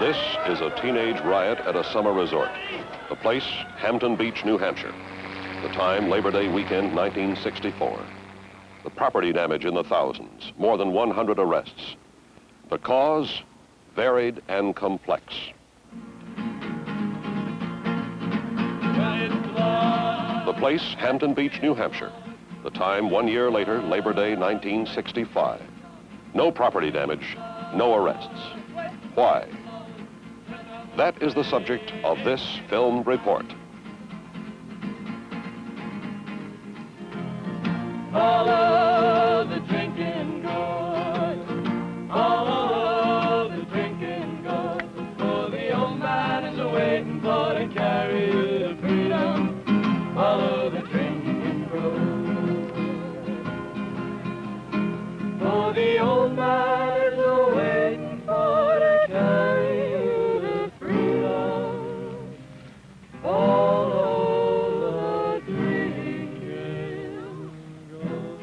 This is a teenage riot at a summer resort. The place, Hampton Beach, New Hampshire. The time, Labor Day weekend, 1964. The property damage in the thousands, more than 100 arrests. The cause, varied and complex. The place, Hampton Beach, New Hampshire. The time, 1 year later, Labor Day, 1965. No property damage, no arrests. Why? That is the subject of this film report. All of the drinking good, all of the drinking good, for the old man is waiting for to carry you to freedom. All of the drinking good, for the old man is waiting for to carry you to freedom. All of the drinking good.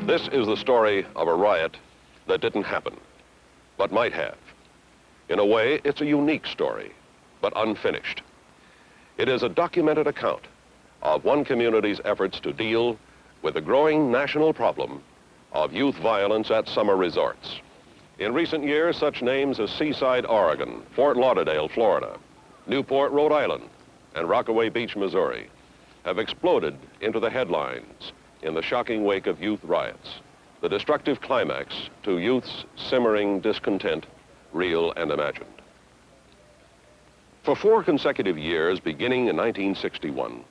This is the story of a riot that didn't happen, but might have. In a way, it's a unique story, but unfinished. It is a documented account of one community's efforts to deal with the growing national problem of youth violence at summer resorts. In recent years, such names as Seaside, Oregon, Fort Lauderdale, Florida, Newport, Rhode Island, and Rockaway Beach, Missouri, have exploded into the headlines in the shocking wake of youth riots, the destructive climax to youth's simmering discontent, real and imagined. For 4 consecutive years, beginning in 1961,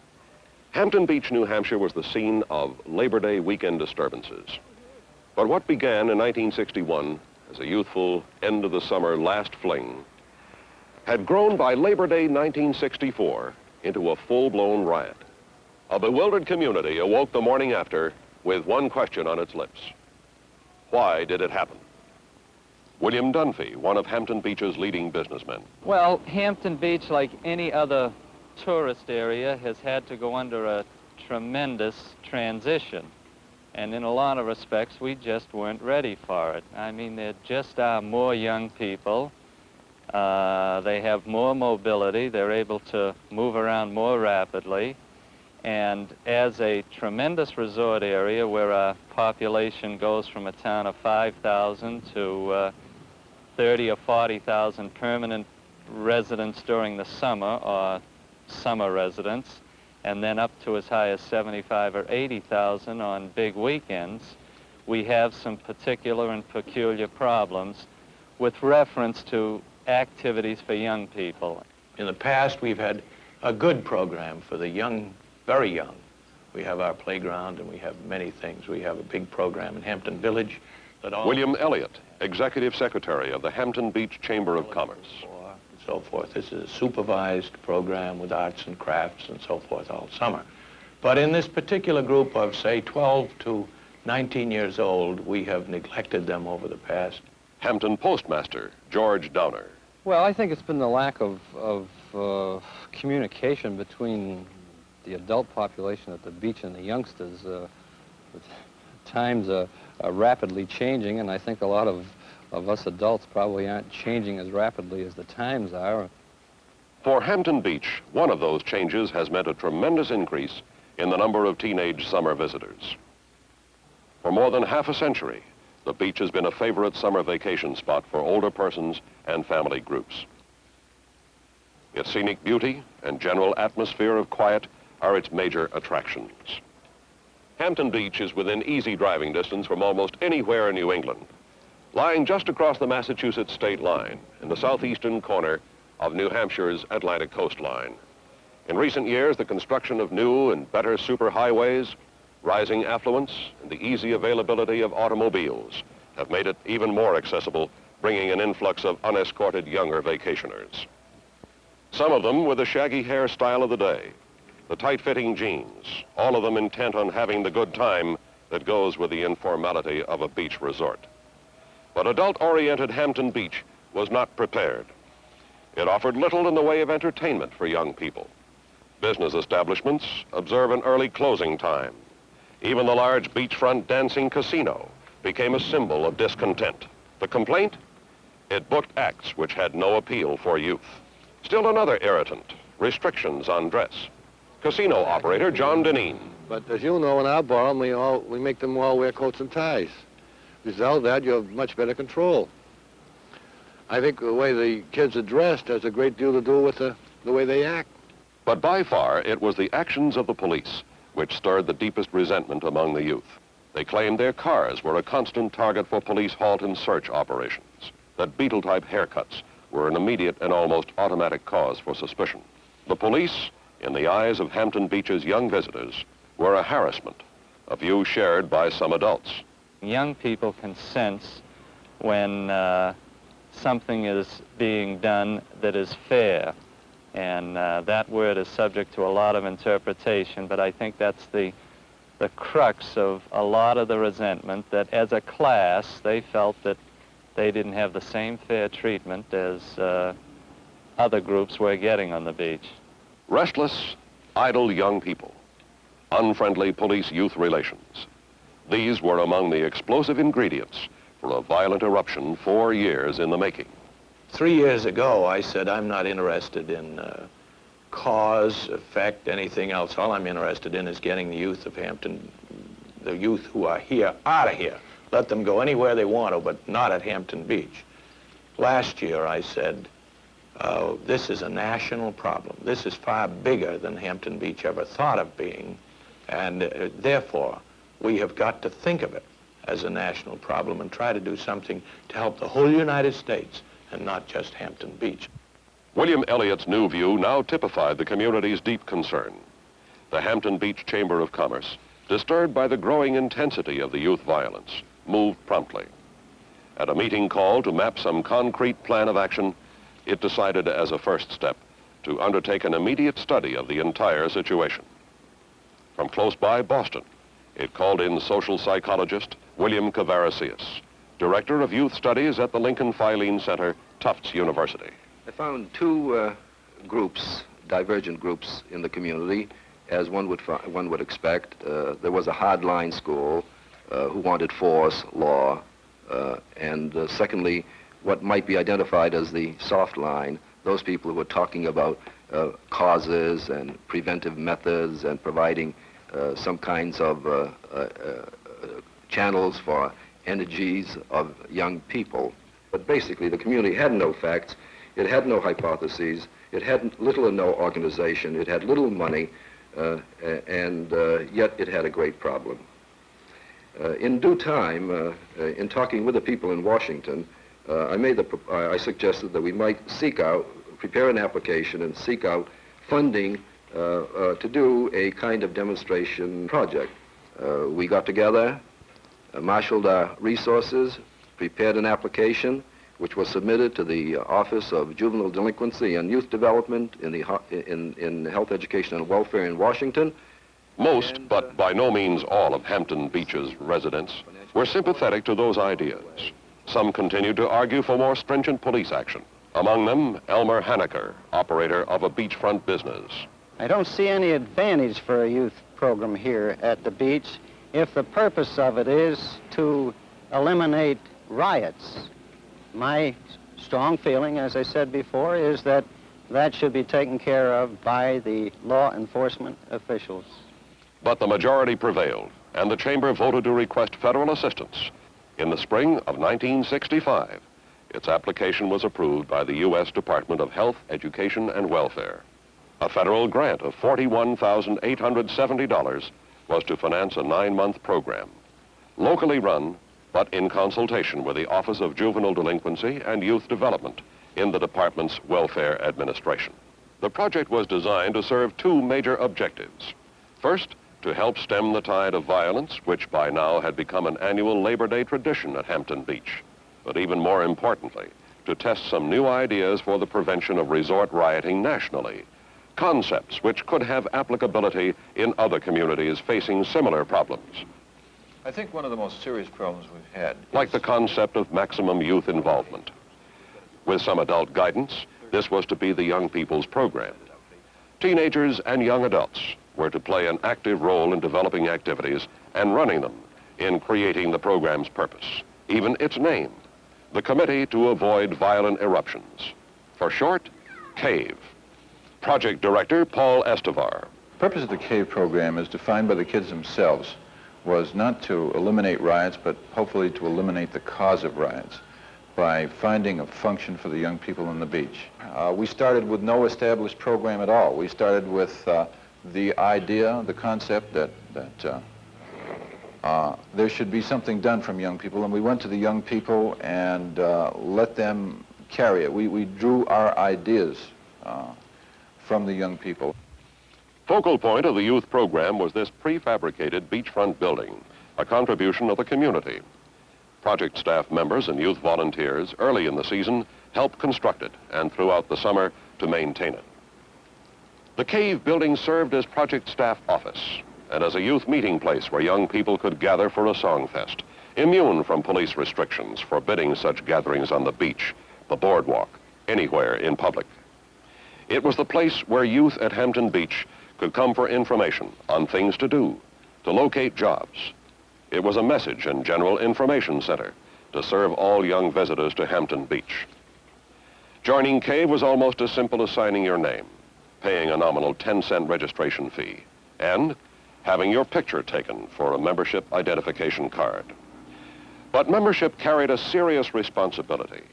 Hampton Beach, New Hampshire was the scene of Labor Day weekend disturbances. But what began in 1961 as a youthful end-of-the-summer last fling had grown by Labor Day 1964 into a full-blown riot. A bewildered community awoke the morning after with one question on its lips. Why did it happen? William Dunphy, one of Hampton Beach's leading businessmen. Well, Hampton Beach, like any other tourist area, has had to go under a tremendous transition. And in a lot of respects, we just weren't ready for it. I mean, there just are more young people. They have more mobility. They're able to move around more rapidly. And as a tremendous resort area where our population goes from a town of 5,000 to 30 or 40,000 permanent residents during the summer, or summer residents, and then up to as high as 75 or 80,000 on big weekends, we have some particular and peculiar problems with reference to activities for young people. In the past, we've had a good program for the young, very young. We have our playground and we have many things. We have a big program in Hampton Village that all... William Elliott, Executive Secretary of the Hampton Beach Chamber of Commerce. And so forth. This is a supervised program with arts and crafts and so forth all summer. But in this particular group of, say, 12 to 19 years old, we have neglected them over the past. Hampton Postmaster George Downer. Well, I think it's been the lack of communication between the adult population at the beach and the youngsters. Times are rapidly changing, and I think a lot of us adults probably aren't changing as rapidly as the times are. For Hampton Beach, one of those changes has meant a tremendous increase in the number of teenage summer visitors. For more than half a century, the beach has been a favorite summer vacation spot for older persons and family groups. Its scenic beauty and general atmosphere of quiet are its major attractions. Hampton Beach is within easy driving distance from almost anywhere in New England, lying just across the Massachusetts state line in the southeastern corner of New Hampshire's Atlantic coastline. In recent years, the construction of new and better superhighways, rising affluence, and the easy availability of automobiles have made it even more accessible, bringing an influx of unescorted younger vacationers. Some of them with the shaggy hairstyle of the day, the tight-fitting jeans, all of them intent on having the good time that goes with the informality of a beach resort. But adult-oriented Hampton Beach was not prepared. It offered little in the way of entertainment for young people. Business establishments observe an early closing time. Even the large beachfront dancing casino became a symbol of discontent. The complaint? It booked acts which had no appeal for youth. Still another irritant, restrictions on dress. Casino operator John Deneen. But as you know, in our bar, we make them all wear coats and ties. Result of that, you have much better control. I think the way the kids are dressed has a great deal to do with the way they act. But by far, it was the actions of the police which stirred the deepest resentment among the youth. They claimed their cars were a constant target for police halt and search operations, that Beetle-type haircuts were an immediate and almost automatic cause for suspicion. The police, in the eyes of Hampton Beach's young visitors, were a harassment, a view shared by some adults. Young people can sense when something is being done that is fair, and that word is subject to a lot of interpretation, but I think that's the crux of a lot of the resentment, that as a class they felt that they didn't have the same fair treatment as other groups were getting on the beach. Restless, idle young people, unfriendly police-youth relations. These were among the explosive ingredients for a violent eruption 4 years in the making. 3 years ago, I said, I'm not interested in cause, effect, anything else. All I'm interested in is getting the youth of Hampton, the youth who are here, out of here. Let them go anywhere they want to, but not at Hampton Beach. Last year, I said, this is a national problem. This is far bigger than Hampton Beach ever thought of being, and therefore, we have got to think of it as a national problem and try to do something to help the whole United States and not just Hampton Beach. William Elliott's new view now typified the community's deep concern. The Hampton Beach Chamber of Commerce, disturbed by the growing intensity of the youth violence, moved promptly. At a meeting called to map some concrete plan of action, it decided as a first step to undertake an immediate study of the entire situation. From close by Boston, it called in social psychologist William Cavarasius, Director of Youth Studies at the Lincoln Filene Center, Tufts University. I found two groups, divergent groups in the community, as one would expect. There was a hardline school who wanted force, law, and secondly, what might be identified as the soft line, those people who were talking about causes and preventive methods and providing some kinds of channels for energies of young people. But basically, the community had no facts, it had no hypotheses, it had little or no organization, it had little money, and yet it had a great problem. In due time, in talking with the people in Washington, I suggested that we might prepare an application and seek out funding to do a kind of demonstration project. We got together, marshaled our resources, prepared an application, which was submitted to the Office of Juvenile Delinquency and Youth Development in Health, Education, and Welfare in Washington. Most, but by no means all, of Hampton Beach's residents were sympathetic to those ideas. Some continued to argue for more stringent police action. Among them, Elmer Haneker, operator of a beachfront business. I don't see any advantage for a youth program here at the beach if the purpose of it is to eliminate riots. My strong feeling, as I said before, is that that should be taken care of by the law enforcement officials. But the majority prevailed, and the chamber voted to request federal assistance. In the spring of 1965, its application was approved by the U.S. Department of Health, Education, and Welfare. A federal grant of $41,870 was to finance a 9-month program, locally run, but in consultation with the Office of Juvenile Delinquency and Youth Development in the department's welfare administration. The project was designed to serve two major objectives. First, to help stem the tide of violence, which by now had become an annual Labor Day tradition at Hampton Beach. But even more importantly, to test some new ideas for the prevention of resort rioting nationally, concepts which could have applicability in other communities facing similar problems. I think one of the most serious problems we've had, like the concept of maximum youth involvement. With some adult guidance, this was to be the young people's program. Teenagers and young adults were to play an active role in developing activities and running them, in creating the program's purpose, even its name, the Committee to Avoid Violent Eruptions. For short, CAVE. Project Director Paul Estevar. The purpose of the CAVE program, as defined by the kids themselves, was not to eliminate riots, but hopefully to eliminate the cause of riots by finding a function for the young people on the beach. We started with no established program at all. We started with the idea, the concept that there should be something done from young people, and we went to the young people and let them carry it. We drew our ideas from the young people. Focal point of the youth program was this prefabricated beachfront building, a contribution of the community. Project staff members and youth volunteers early in the season helped construct it and throughout the summer to maintain it. The CAVE building served as project staff office and as a youth meeting place where young people could gather for a song fest, immune from police restrictions forbidding such gatherings on the beach, the boardwalk, anywhere in public. It was the place where youth at Hampton Beach could come for information on things to do, to locate jobs. It was a message and general information center to serve all young visitors to Hampton Beach. Joining CAVE was almost as simple as signing your name, paying a nominal 10-cent registration fee, and having your picture taken for a membership identification card. But membership carried a serious responsibility.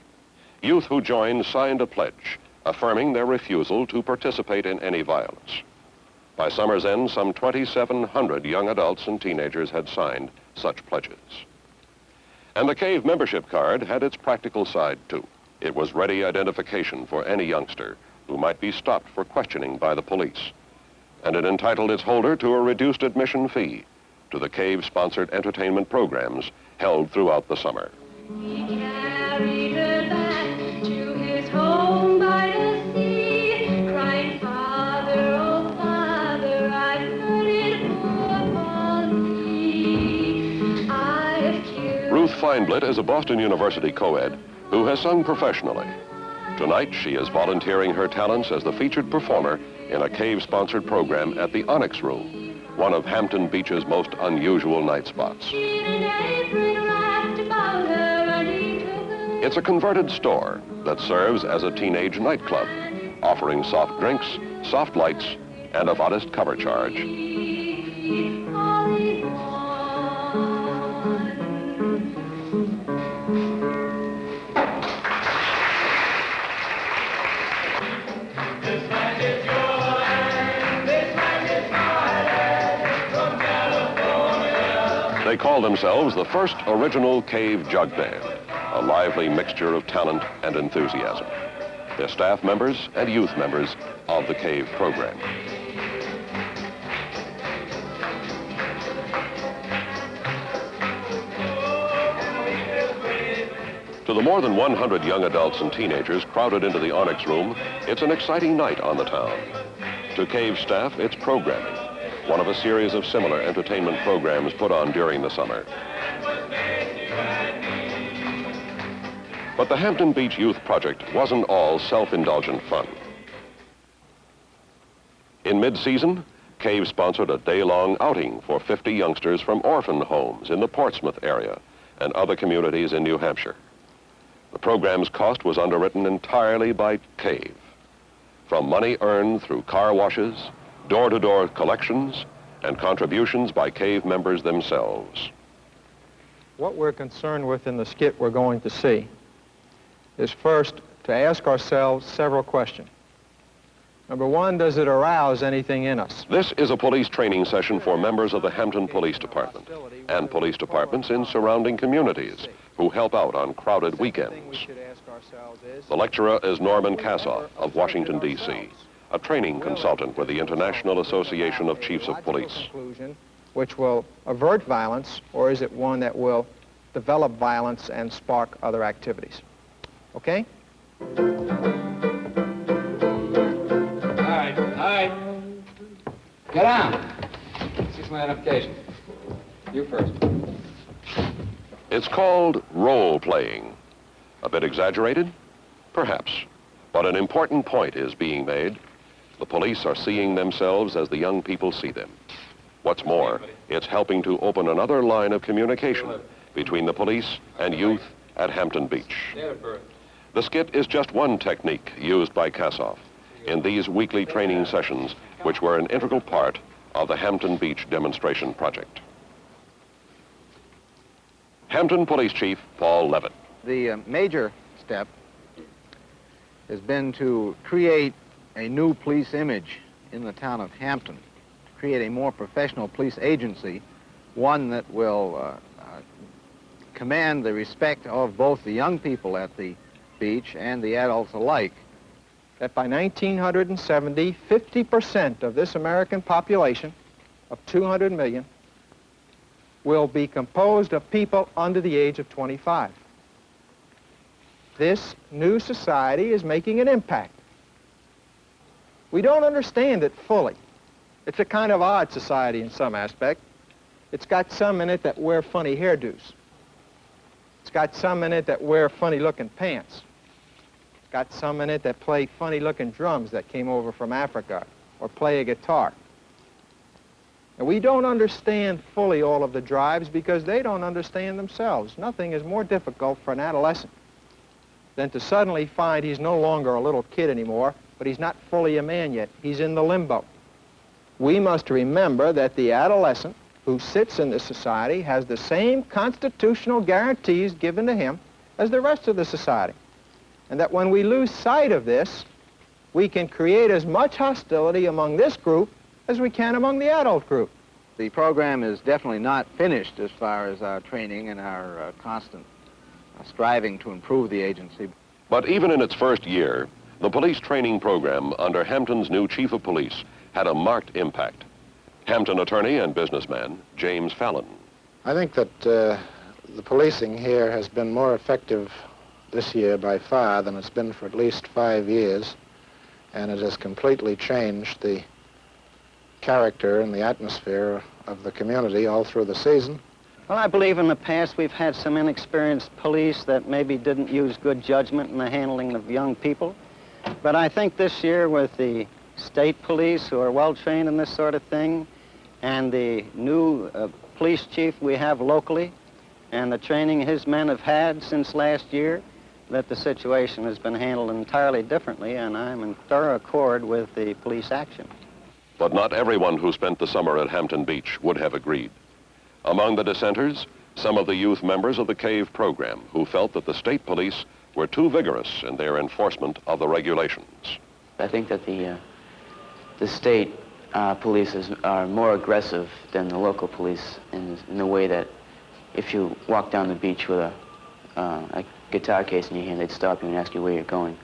Youth who joined signed a pledge affirming their refusal to participate in any violence. By summer's end, some 2,700 young adults and teenagers had signed such pledges. And the CAVE membership card had its practical side, too. It was ready identification for any youngster who might be stopped for questioning by the police. And it entitled its holder to a reduced admission fee to the CAVE-sponsored entertainment programs held throughout the summer. He carried her back to his home by the sea, crying, "Father, oh Father, I've murdered poor Polly. I've killed..." Ruth Feinblit is a Boston University co-ed who has sung professionally. Tonight, she is volunteering her talents as the featured performer in a CAVE-sponsored program at the Onyx Room, one of Hampton Beach's most unusual night spots. It's a converted store that serves as a teenage nightclub, offering soft drinks, soft lights, and a modest cover charge. They call themselves the first original CAVE jug band, a lively mixture of talent and enthusiasm. They're staff members and youth members of the CAVE program. To the more than 100 young adults and teenagers crowded into the Onyx Room, it's an exciting night on the town. To CAVE staff, it's programming, one of a series of similar entertainment programs put on during the summer. But the Hampton Beach Youth Project wasn't all self-indulgent fun. In mid-season, CAVE sponsored a day-long outing for 50 youngsters from orphan homes in the Portsmouth area and other communities in New Hampshire. The program's cost was underwritten entirely by CAVE, from money earned through car washes, door-to-door collections, and contributions by CAVE members themselves. What we're concerned with in the skit we're going to see is first to ask ourselves several questions. Number one, does it arouse anything in us? This is a police training session for members of the Hampton Police Department and police departments in surrounding communities who help out on crowded weekends. The lecturer is Norman Kassoff of Washington, D.C., a training consultant with the International Association of Chiefs of Police. Which will avert violence, or is it one that will develop violence and spark other activities? Okay? All right. Get down. See my identification. You first. It's called role-playing. A bit exaggerated? Perhaps. But an important point is being made. The police are seeing themselves as the young people see them. What's more, it's helping to open another line of communication between the police and youth at Hampton Beach. The skit is just one technique used by Kassoff in these weekly training sessions, which were an integral part of the Hampton Beach demonstration project. Hampton Police Chief Paul Levitt. The major step has been to create a new police image in the town of Hampton, to create a more professional police agency, one that will command the respect of both the young people at the beach and the adults alike. That by 1970, 50% of this American population of 200 million will be composed of people under the age of 25. This new society is making an impact. We don't understand it fully. It's a kind of odd society in some aspect. It's got some in it that wear funny hairdos. It's got some in it that wear funny-looking pants. It's got some in it that play funny-looking drums that came over from Africa or play a guitar. And we don't understand fully all of the drives because they don't understand themselves. Nothing is more difficult for an adolescent than to suddenly find he's no longer a little kid anymore, but he's not fully a man yet. He's in the limbo. We must remember that the adolescent who sits in this society has the same constitutional guarantees given to him as the rest of the society. And that when we lose sight of this, we can create as much hostility among this group as we can among the adult group. The program is definitely not finished as far as our training and our constant striving to improve the agency. But even in its first year, the police training program under Hampton's new chief of police had a marked impact. Hampton attorney and businessman James Fallon. I think that the policing here has been more effective this year by far than it's been for at least 5 years, and it has completely changed the character and the atmosphere of the community all through the season. Well, I believe in the past we've had some inexperienced police that maybe didn't use good judgment in the handling of young people. But I think this year with the state police who are well trained in this sort of thing and the new police chief we have locally and the training his men have had since last year, that the situation has been handled entirely differently, and I'm in thorough accord with the police action. But not everyone who spent the summer at Hampton Beach would have agreed. Among the dissenters, some of the youth members of the CAVE program who felt that the state police were too vigorous in their enforcement of the regulations. I think that the state police are more aggressive than the local police in the way that if you walk down the beach with a guitar case in your hand, they'd stop you and ask you where you're going.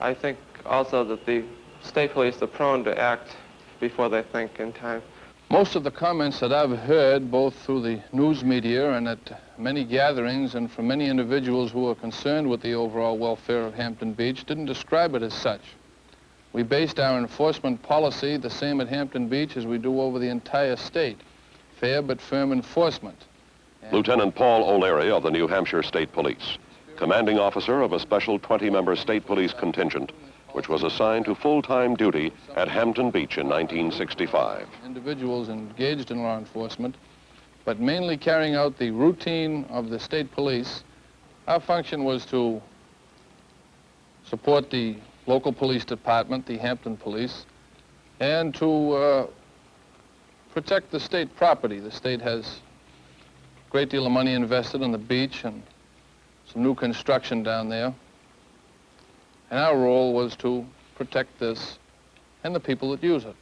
I think also that the state police are prone to act before they think in time. Most of the comments that I've heard, both through the news media and at many gatherings and from many individuals who are concerned with the overall welfare of Hampton Beach, didn't describe it as such. We based our enforcement policy the same at Hampton Beach as we do over the entire state. Fair but firm enforcement. Lieutenant Paul O'Leary of the New Hampshire State Police, commanding officer of a special 20-member state police contingent, which was assigned to full-time duty at Hampton Beach in 1965. Individuals engaged in law enforcement, but mainly carrying out the routine of the state police. Our function was to support the local police department, the Hampton Police, and to protect the state property. The state has a great deal of money invested on the beach and some new construction down there. And our role was to protect this and the people that use it.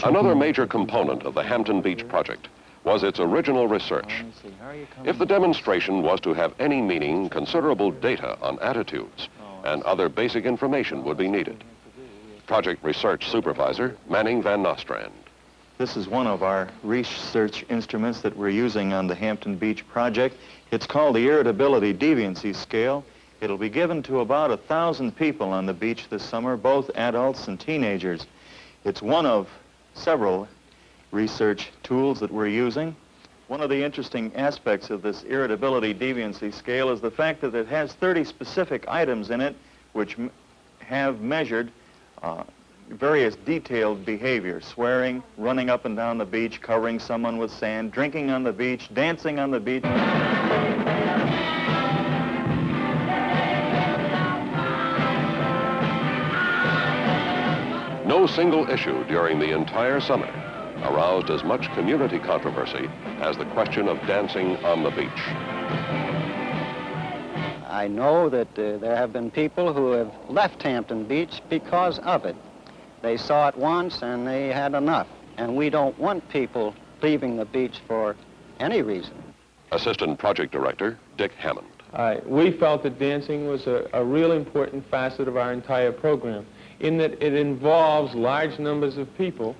Another major component of the Hampton Beach project was its original research. If the demonstration was to have any meaning, considerable data on attitudes and other basic information would be needed. Project Research Supervisor Manning Van Nostrand. This is one of our research instruments that we're using on the Hampton Beach project. It's called the Irritability Deviancy Scale. It'll be given to about 1,000 people on the beach this summer, both adults and teenagers. It's one of several research tools that we're using. One of the interesting aspects of this Irritability Deviancy Scale is the fact that it has 30 specific items in it which have measured various detailed behaviors: swearing, running up and down the beach, covering someone with sand, drinking on the beach, dancing on the beach. No single issue during the entire summer aroused as much community controversy as the question of dancing on the beach. I know that there have been people who have left Hampton Beach because of it. They saw it once and they had enough. And we don't want people leaving the beach for any reason. Assistant Project Director Dick Hammond. We felt that dancing was a real important facet of our entire program, in that it involves large numbers of people,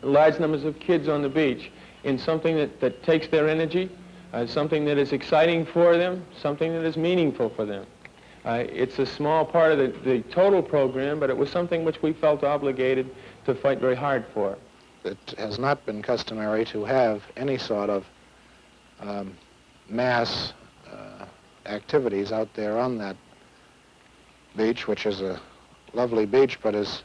large numbers of kids on the beach, in something that takes their energy, something that is exciting for them, something that is meaningful for them. It's a small part of the total program, but it was something which we felt obligated to fight very hard for. It has not been customary to have any sort of mass activities out there on that beach, which is a lovely beach, but is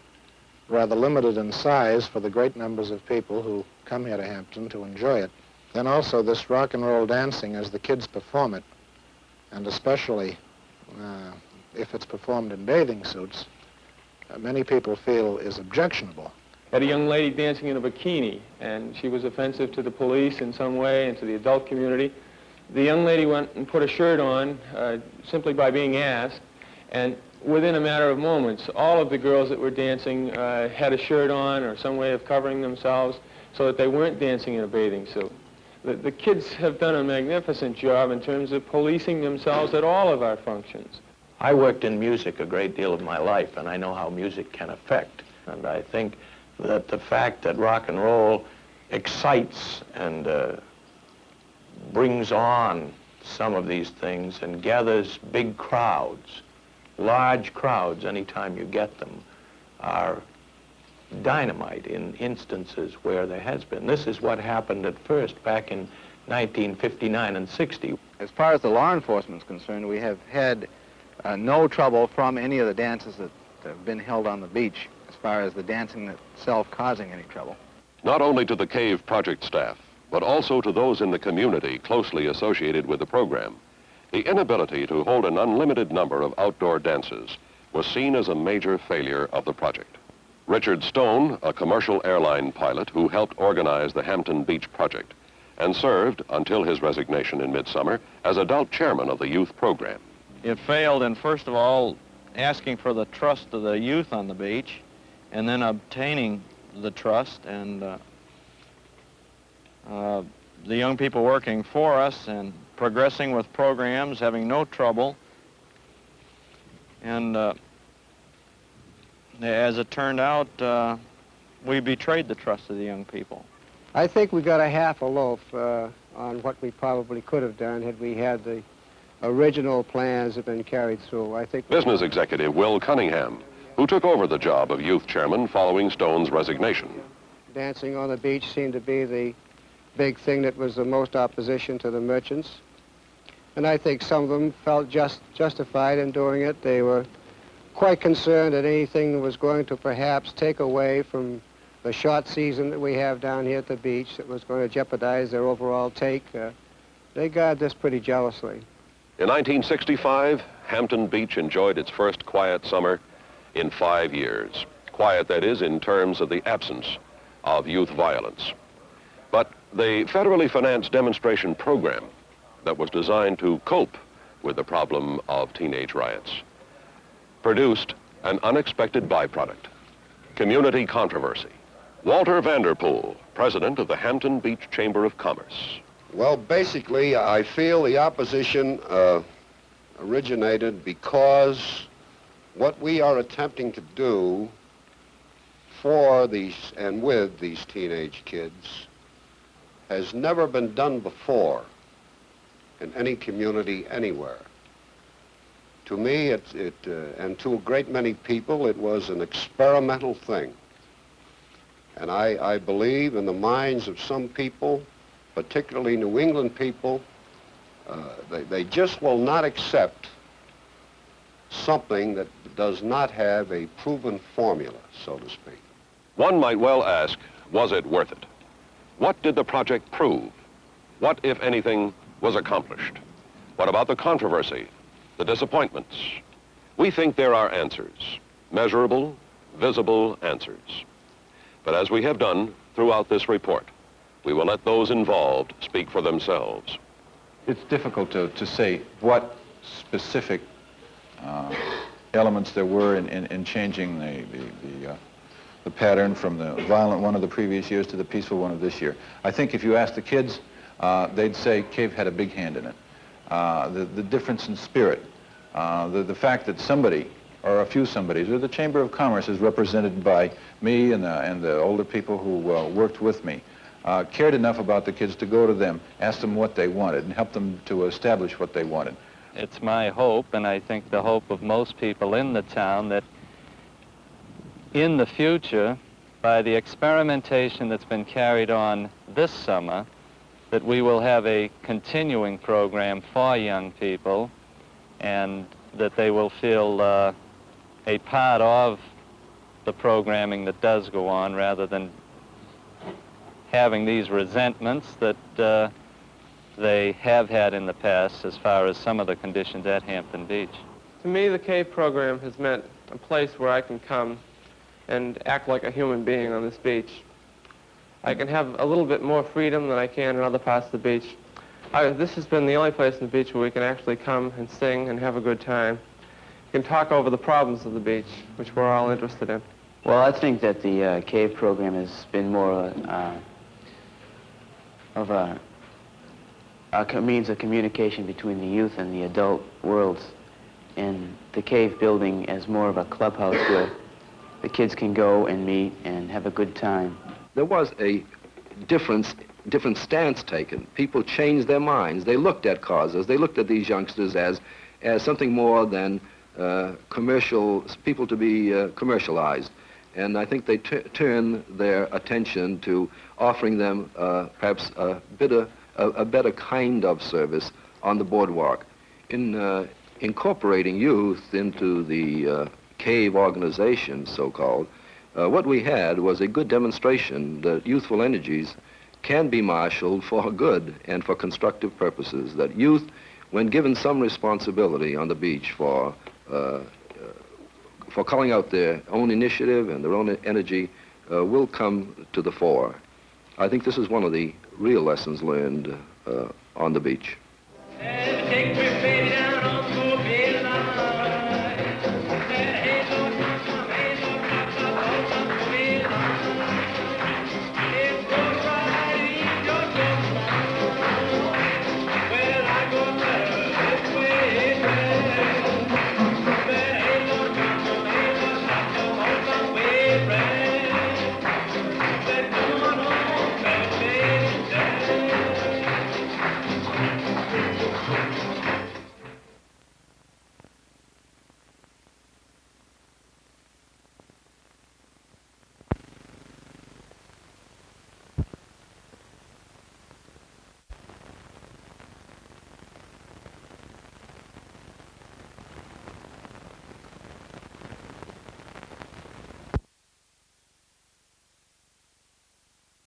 rather limited in size for the great numbers of people who come here to Hampton to enjoy it. Then also this rock and roll dancing as the kids perform it, and especially if it's performed in bathing suits, many people feel is objectionable. Had a young lady dancing in a bikini, and she was offensive to the police in some way and to the adult community. The young lady went and put a shirt on simply by being asked, and within a matter of moments, all of the girls that were dancing had a shirt on or some way of covering themselves so that they weren't dancing in a bathing suit. The kids have done a magnificent job in terms of policing themselves at all of our functions. I worked in music a great deal of my life, and I know how music can affect. And I think that the fact that rock and roll excites and brings on some of these things and gathers big crowds, large crowds anytime you get them, are dynamite in instances where there has been. This is what happened at first back in 1959 and 60. As far as the law enforcement is concerned, we have had no trouble from any of the dances that have been held on the beach, as far as the dancing itself causing any trouble. Not only to the CAVE project staff, but also to those in the community closely associated with the program, the inability to hold an unlimited number of outdoor dances was seen as a major failure of the project. Richard Stone, a commercial airline pilot who helped organize the Hampton Beach project and served until his resignation in midsummer as adult chairman of the youth program. It failed in, first of all, asking for the trust of the youth on the beach, and then obtaining the trust, and the young people working for us and progressing with programs, having no trouble. And as it turned out, we betrayed the trust of the young people. I think we got a half a loaf on what we probably could have done had we had the original plans have been carried through. I think Business executive Will Cunningham, who took over the job of youth chairman following Stone's resignation. Dancing on the beach seemed to be the big thing that was the most opposition to the merchants. And I think some of them felt justified in doing it. They were quite concerned that anything that was going to perhaps take away from the short season that we have down here at the beach that was going to jeopardize their overall take. They guard this pretty jealously. In 1965, Hampton Beach enjoyed its first quiet summer in 5 years. Quiet, that is, in terms of the absence of youth violence. But the federally financed demonstration program that was designed to cope with the problem of teenage riots produced an unexpected byproduct: community controversy. Walter Vanderpool, president of the Hampton Beach Chamber of Commerce. Well, basically, I feel the opposition originated because what we are attempting to do for these and with these teenage kids has never been done before in any community anywhere. To me, and to a great many people, it was an experimental thing. And I believe in the minds of some people, particularly New England people, they just will not accept something that does not have a proven formula, so to speak. One might well ask, was it worth it? What did the project prove? What, if anything, was accomplished? What about the controversy, the disappointments? We think there are answers, measurable, visible answers. But as we have done throughout this report, we will let those involved speak for themselves. It's difficult to say what specific elements there were in changing the pattern from the violent one of the previous years to the peaceful one of this year. I think if you ask the kids, they'd say Cave had a big hand in it. The difference in spirit, the fact that somebody, or a few somebodies, or the Chamber of Commerce is represented by me and the older people who worked with me, cared enough about the kids to go to them, ask them what they wanted, and help them to establish what they wanted. It's my hope, and I think the hope of most people in the town, that in the future, by the experimentation that's been carried on this summer, that we will have a continuing program for young people, and that they will feel a part of the programming that does go on, rather than having these resentments that they have had in the past as far as some of the conditions at Hampton Beach. To me, the Cave program has meant a place where I can come and act like a human being on this beach. I can have a little bit more freedom than I can in other parts of the beach. This has been the only place on the beach where we can actually come and sing and have a good time. We can talk over the problems of the beach, which we're all interested in. Well, I think that the Cave program has been more of a means of communication between the youth and the adult worlds, and the Cave building as more of a clubhouse where the kids can go and meet and have a good time. There was a different stance taken. People changed their minds. They looked at causes. They looked at these youngsters as something more than people to be commercialized. And I think they turned their attention to offering them perhaps a better kind of service on the boardwalk. In incorporating youth into the Cave organization, so-called, what we had was a good demonstration that youthful energies can be marshaled for good and for constructive purposes, that youth, when given some responsibility on the beach for calling out their own initiative and their own energy, will come to the fore. I think this is one of the real lessons learned on the beach. Take your baby down